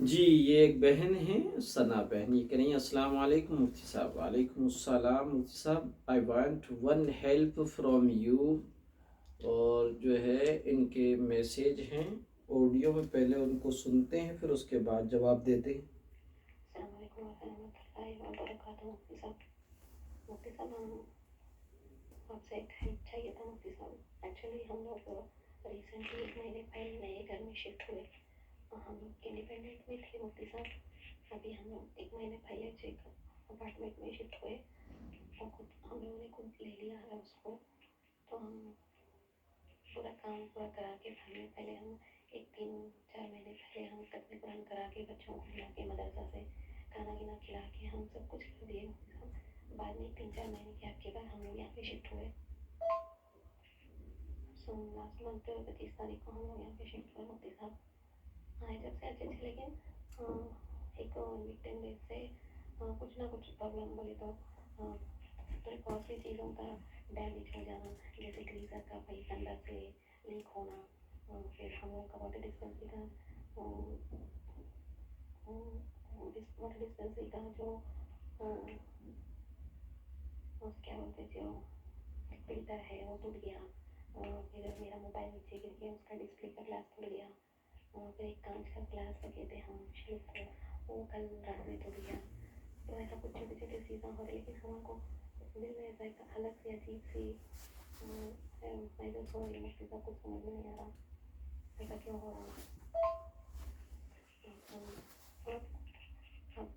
جی یہ ایک بہن ہیں ثنا بہن، یہ کہہ رہی ہیں السلام علیکم مفتی صاحب۔ وعلیکم السلام مفتی صاحب، I want one help from you. اور جو ہے ان کے میسیج ہیں آڈیو میں، پہلے ان کو سنتے ہیں پھر اس کے بعد جواب دیتے ہیں۔ السلام علیکم ورحمۃ اللہ وبرکاتہ مفتی صاحب۔ مفتی صاحب آپ سے ایک ہیلپ چاہیے تھا مفتی صاحب۔ ایکچولی ہم لوگ ریسنٹلی ایک مہینے پہلے نئے گھر میں شفٹ ہوئے۔ ہم لوگ انڈیپینڈنٹ بھی تھے مفتی صاحب، ابھی ہم لوگ ایک مہینے پہلے ایک اپارٹمنٹ میں شفٹ ہوئے اور ہم لوگوں نے خود لے لیا ہے اس کو۔ تو ہم پورا کام پورا کرا کے فیملی پہلے ہم ایک 3-4 مہینے پہلے ہم ختم قرآن کرا کے بچوں کو لا کے مدرسہ سے کھانا گینا کھلا کے ہم سب کچھ کر دیے مفتی صاحب۔ بعد میں 3-4 مہینے گیپ کے بعد ہم لوگ یہاں پہ شفٹ ہوئے۔ لاسٹ منتھ 25 تاریخ کو ہم لوگ یہاں پہ شفٹ ہوئے مفتی صاحب۔ آئے جب سے اچھے تھے، لیکن ایک ویک 10 ڈیز سے کچھ نہ کچھ پرابلم بولے تو تھوڑی بہت سی چیزوں کا ڈیمیج ہو جانا، جیسے گریزر کا پائپ اندر سے لیک ہونا، پھر ہم لوگ کا واٹر ڈسپینسری کا جو کیا بولتے جو فلٹر ہے وہ ٹوٹ گیا، پھر میرا موبائل نیچے گر گیا، اس کا ڈسپلے کا گلاس ٹوٹ گیا، پھر ایک کانچ کا گلاس لگے تھے ہم شیلف کو، وہ کل رات میں ٹوٹ گیا۔ تو ایسا کچھ چھوٹی چھوٹی چیزیں ہو رہی، لیکن ہم کو دل میں ایسا ایک الگ سی عجیب سی محسوس ہو رہی ہے مفتی صاحب، کچھ سمجھ میں نہیں آ رہا ایسا کیوں ہو رہا۔ اور اب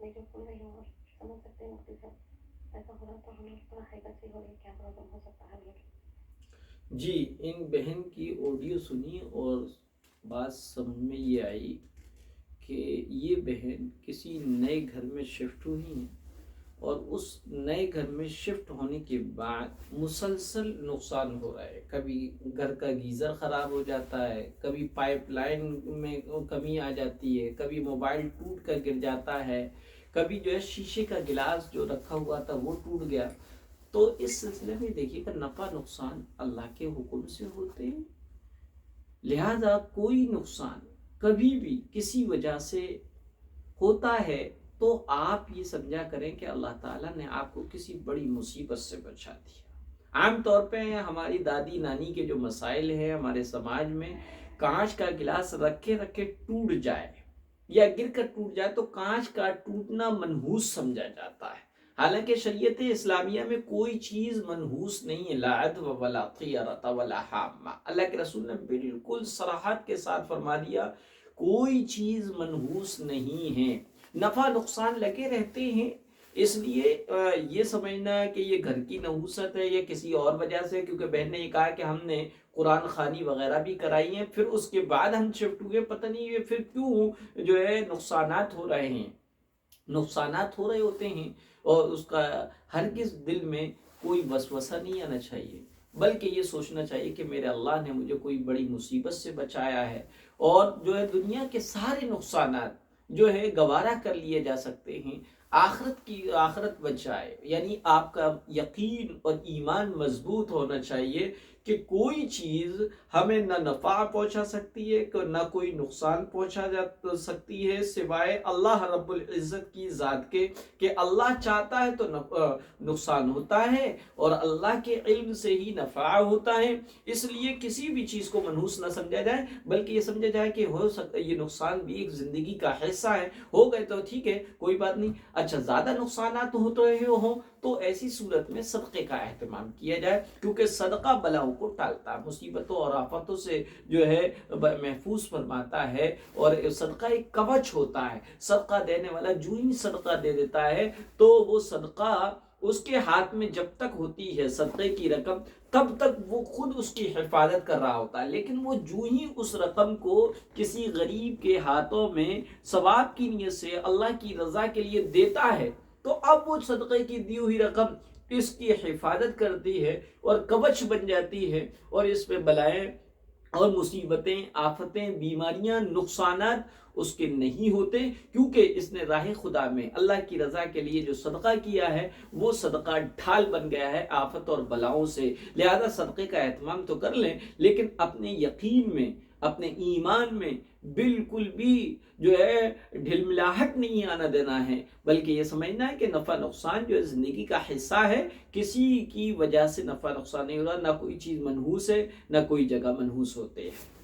میں جو سن رہی ہوں آپ سمجھ سکتے ہیں مفتی صاحب، ایسا ہو رہا تو ہمیں تھوڑا حیرت سی ہو رہی ہے، کیا پرابلم ہو سکتا ہے ہمیں۔ جی ان بہن کی آڈیو سنی اور بات سمجھ میں یہ آئی کہ یہ بہن کسی نئے گھر میں شفٹ ہوئی ہیں اور اس نئے گھر میں شفٹ ہونے کے بعد مسلسل نقصان ہو رہا ہے۔ کبھی گھر کا گیزر خراب ہو جاتا ہے، کبھی پائپ لائن میں کمی آ جاتی ہے، کبھی موبائل ٹوٹ کر گر جاتا ہے، کبھی جو ہے شیشے کا گلاس جو رکھا ہوا تھا وہ ٹوٹ گیا۔ تو اس سلسلے میں دیکھیے کہ نفع نقصان اللہ کے حکم سے ہوتے ہیں، لہذا کوئی نقصان کبھی بھی کسی وجہ سے ہوتا ہے تو آپ یہ سمجھا کریں کہ اللہ تعالیٰ نے آپ کو کسی بڑی مصیبت سے بچا دیا۔ عام طور پہ ہماری دادی نانی کے جو مسائل ہیں ہمارے سماج میں، کانچ کا گلاس رکھے رکھے ٹوٹ جائے یا گر کر ٹوٹ جائے تو کانچ کا ٹوٹنا منحوس سمجھا جاتا ہے، حالانکہ شریعت اسلامیہ میں کوئی چیز منحوس نہیں ہے، لا عدو ولا طیرۃ ولا حامہ۔ اللہ کے رسول نے بالکل صراحت کے ساتھ فرما دیا کوئی چیز منحوس نہیں ہے، نفع نقصان لگے رہتے ہیں۔ اس لیے یہ سمجھنا کہ یہ گھر کی نحوست ہے یا کسی اور وجہ سے، کیونکہ بہن نے یہ کہا کہ ہم نے قرآن خوانی وغیرہ بھی کرائی ہیں، پھر اس کے بعد ہم شفٹ ہوئے، پتہ نہیں یہ پھر کیوں جو ہے نقصانات ہو رہے ہیں، نقصانات ہو رہے ہوتے ہیں۔ اور اس کا ہرگز دل میں کوئی وسوسہ نہیں آنا چاہیے، بلکہ یہ سوچنا چاہیے کہ میرے اللہ نے مجھے کوئی بڑی مصیبت سے بچایا ہے، اور جو ہے دنیا کے سارے نقصانات جو ہے گوارا کر لیے جا سکتے ہیں، آخرت بچائے۔ یعنی آپ کا یقین اور ایمان مضبوط ہونا چاہیے کہ کوئی چیز ہمیں نہ نفع پہنچا سکتی ہے نہ کوئی نقصان پہنچا جا سکتی ہے سوائے اللہ رب العزت کی ذات کے، کہ اللہ چاہتا ہے تو نقصان ہوتا ہے اور اللہ کے علم سے ہی نفع ہوتا ہے۔ اس لیے کسی بھی چیز کو منحوس نہ سمجھا جائے، بلکہ یہ سمجھا جائے کہ ہو سکتا ہے یہ نقصان بھی ایک زندگی کا حصہ ہے، ہو گئے تو ٹھیک ہے کوئی بات نہیں۔ اچھا زیادہ نقصانات ہوتے ہوں تو ایسی صورت میں صدقے کا اہتمام کیا جائے، کیونکہ صدقہ بلاؤں کو ٹالتا ہے، مصیبتوں اور آفتوں سے جو ہے محفوظ فرماتا ہے، اور صدقہ ایک کوچ ہوتا ہے۔ صدقہ دینے والا جو ہی صدقہ دے دیتا ہے تو وہ صدقہ اس کے ہاتھ میں جب تک ہوتی ہے صدقے کی رقم، تب تک وہ خود اس کی حفاظت کر رہا ہوتا ہے، لیکن وہ جو ہی اس رقم کو کسی غریب کے ہاتھوں میں ثواب کی نیت سے اللہ کی رضا کے لیے دیتا ہے تو اب وہ صدقے کی دی ہوئی رقم اس کی حفاظت کرتی ہے اور کوچ بن جاتی ہے، اور اس پہ بلائیں اور مصیبتیں، آفتیں، بیماریاں، نقصانات اس کے نہیں ہوتے، کیونکہ اس نے راہ خدا میں اللہ کی رضا کے لیے جو صدقہ کیا ہے وہ صدقہ ڈھال بن گیا ہے آفت اور بلاؤں سے۔ لہذا صدقے کا اہتمام تو کر لیں، لیکن اپنے یقین میں، اپنے ایمان میں بالکل بھی جو ہے ڈھلملاہٹ نہیں آنا دینا ہے، بلکہ یہ سمجھنا ہے کہ نفع نقصان جو ہے زندگی کا حصہ ہے، کسی کی وجہ سے نفع نقصان نہیں ہو رہا، نہ کوئی چیز منحوس ہے نہ کوئی جگہ منحوس ہوتے ہیں۔